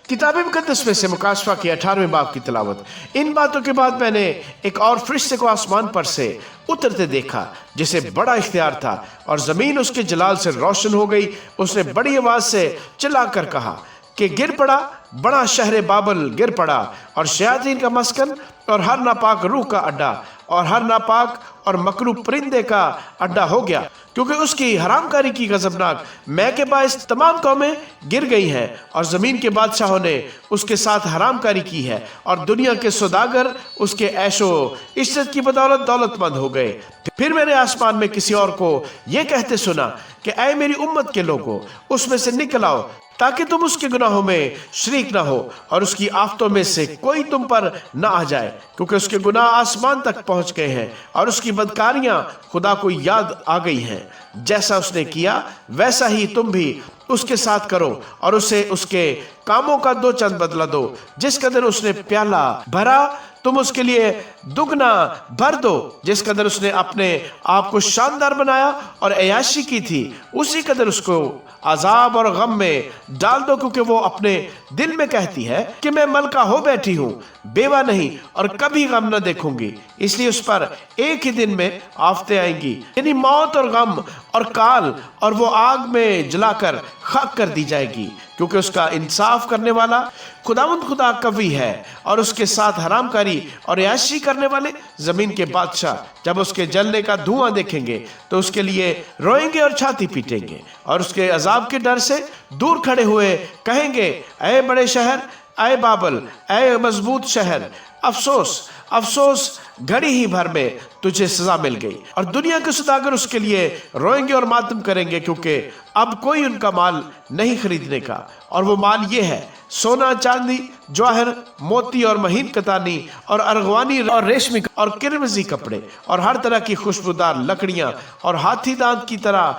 کتاب مقدس میں سے مکاشفہ کی 18ویں باب کی تلاوت۔ ان باتوں کے بعد میں نے ایک اور فرشتے کو آسمان پر سے اترتے دیکھا جسے بڑا اختیار تھا، اور زمین اس کے جلال سے روشن ہو گئی۔ اس نے بڑی آواز سے چلا کر کہا کہ گر پڑا، بڑا شہر بابل گر پڑا، اور شیاطین کا مسکن، اور ہر ناپاک روح کا اڈا، اور ہر ناپاک اور مکروہ پرندے کا اڈا ہو گیا، کیونکہ اس کی حرام کاری کی غضبناک میں کے باعث تمام قومیں گر گئی ہیں، اور زمین کے بادشاہوں نے اس کے ساتھ حرام کاری کی ہے، اور دنیا کے سوداگر اس کے عیش و عشرت کی بدولت دولت مند ہو گئے۔ پھر میں نے آسمان میں کسی اور کو یہ کہتے سنا کہ اے میری امت کے لوگوں، اس میں سے نکل آؤ تاکہ تم اس کے گناہوں میں شریک نہ ہو، اور اس کی آفتوں میں سے کوئی تم پر نہ آ جائے، کیونکہ اس کے گناہ آسمان تک پہنچ گئے ہیں، اور اس کی بدکاریاں خدا کو یاد آ گئی ہیں۔ جیسا اس نے کیا ویسا ہی تم بھی اس کے ساتھ کرو، اور اسے اس کے کاموں کا دو چند بدلہ دو۔ جس قدر اس نے پیالہ بھرا تم اس کے لیے دگنا بھر دو، جس قدر اس نے اپنے آپ کو شاندار بنایا اور عیاشی کی تھی، اسی قدر اس کو عذاب اور غم میں ڈال دو، کیونکہ وہ اپنے دل میں کہتی ہے کہ میں ملکہ ہو بیٹھی ہوں، بیوہ نہیں، اور کبھی غم نہ دیکھوں گی۔ اس لیے اس پر ایک ہی دن میں آفتیں آئیں گی، یعنی موت اور غم اور کال، اور وہ آگ میں جلا کر خاک کر دی جائے گی، کیونکہ اس کا انصاف کرنے والا خداوند خدا قوی ہے، اور اس کے ساتھ حرام کاری اور عیاشی کرنے والے زمین کے بادشاہ جب اس کے جلنے کا دھواں دیکھیں گے تو اس کے لیے روئیں گے اور چھاتی پیٹیں گے، اور اس کے عذاب کے ڈر سے دور کھڑے ہوئے کہیں گے اے بڑے شہر، اے بابل، اے مضبوط شہر، افسوس افسوس، گھڑی ہی بھر میں تجھے سزا مل گئی۔ اور دنیا کے سوداگر اس کے لیے روئیں گے اور ماتم کریں گے، کیونکہ اب کوئی ان کا مال نہیں خریدنے کا، اور وہ مال یہ ہے سونا، چاندی، جواہر، موتی اور مہین کتانی اور ارغوانی اور ریشمی اور کرمزی کپڑے، اور ہر طرح کی خوشبودار لکڑیاں، اور ہاتھی دانت کی طرح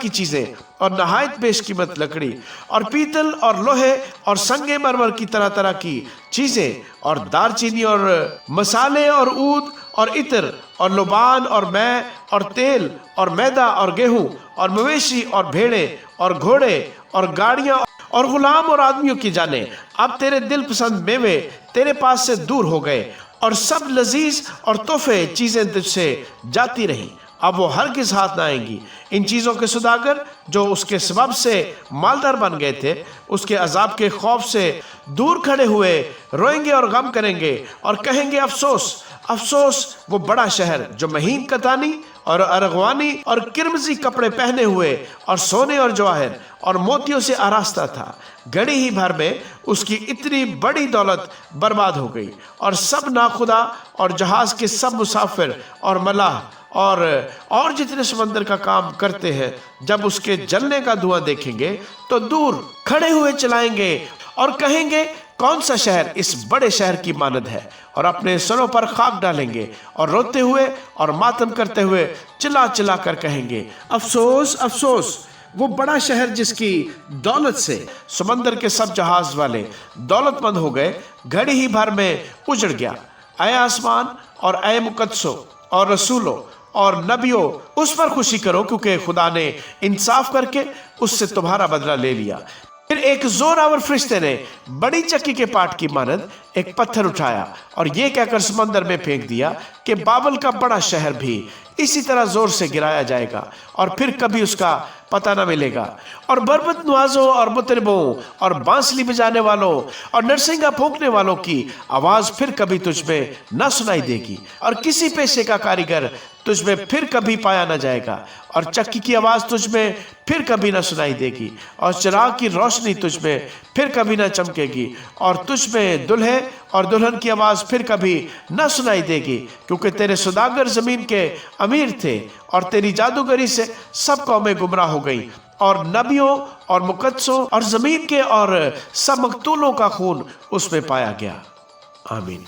کی چیزیں، اور نہایت بیش قیمت لکڑی، اور پیتل اور لوہے اور سنگ مرمر کی طرح کی چیزیں، اور دار چینی اور مسالے اور عود اور عطر اور لبان اور مے اور تیل اور میدا اور گیہوں اور مویشی اور بھیڑے اور گھوڑے اور گاڑیاں اور غلام اور آدمیوں کی جانیں۔ اب تیرے دل پسند میوے تیرے پاس سے دور ہو گئے، اور سب لذیذ اور تحفے چیزیں تجھ سے جاتی رہیں، اب وہ ہرگز ہاتھ نہ آئیں گی۔ ان چیزوں کے سوداگر جو اس کے سبب سے مالدار بن گئے تھے، اس کے عذاب کے خوف سے دور کھڑے ہوئے روئیں گے اور غم کریں گے، اور کہیں گے افسوس افسوس، وہ بڑا شہر جو مہین کتانی اور ارغوانی اور کرمزی کپڑے پہنے ہوئے اور سونے اور جواہر اور موتیوں سے آراستہ تھا، گھڑی ہی بھر میں اس کی اتنی بڑی دولت برباد ہو گئی۔ اور سب ناخدا اور جہاز کے سب مسافر اور ملاح اور جتنے سمندر کا کام کرتے ہیں، جب اس کے جلنے کا دھواں دیکھیں گے تو دور کھڑے ہوئے چلائیں گے اور کہیں گے کون سا شہر اس بڑے شہر کی مانند ہے، اور اپنے سروں پر خاک ڈالیں گے، اور روتے ہوئے اور ماتم کرتے ہوئے چلا چلا کر کہیں گے افسوس افسوس، وہ بڑا شہر جس کی دولت سے سمندر کے سب جہاز والے دولت مند ہو گئے، گھڑی ہی بھر میں اجڑ گیا۔ اے آسمان اور اے مقدسوں اور رسولوں اور نبیوں، اس پر خوشی کرو، کیونکہ خدا نے انصاف کر کے اس سے تمہارا بدلہ لے لیا۔ پھر ایک زور آور فرشتے نے بڑی چکی کے پاٹ کی مانند ایک پتھر اٹھایا اور یہ کہہ کر سمندر میں پھینک دیا کہ بابل کا بڑا شہر بھی اسی طرح زور سے گرایا جائے گا، اور پھر کبھی اس کا پتہ نہ ملے گا۔ اور بربط نوازوں اور مطربوں اور بانسلی بجانے والوں اور نرسنگا پھونکنے والوں کی آواز پھر کبھی تجھ میں نہ سنائی دے گی، اور کسی پیشے کا کاریگر تجھ میں پھر کبھی پایا نہ جائے گا، اور چکی کی آواز تجھ میں پھر کبھی نہ سنائی دے گی، اور چراغ کی روشنی تجھ میں پھر کبھی نہ چمکے گی، اور تجھ میں دلہے اور دلہن کی آواز پھر کبھی نہ سنائی دے گی، کیونکہ تیرے سوداگر زمین کے امیر تھے، اور تیری جادوگری سے سب قومیں گمراہ ہو گئی، اور نبیوں اور مقدسوں اور زمین کے اور سب مقتولوں کا خون اس میں پایا گیا۔ آمین۔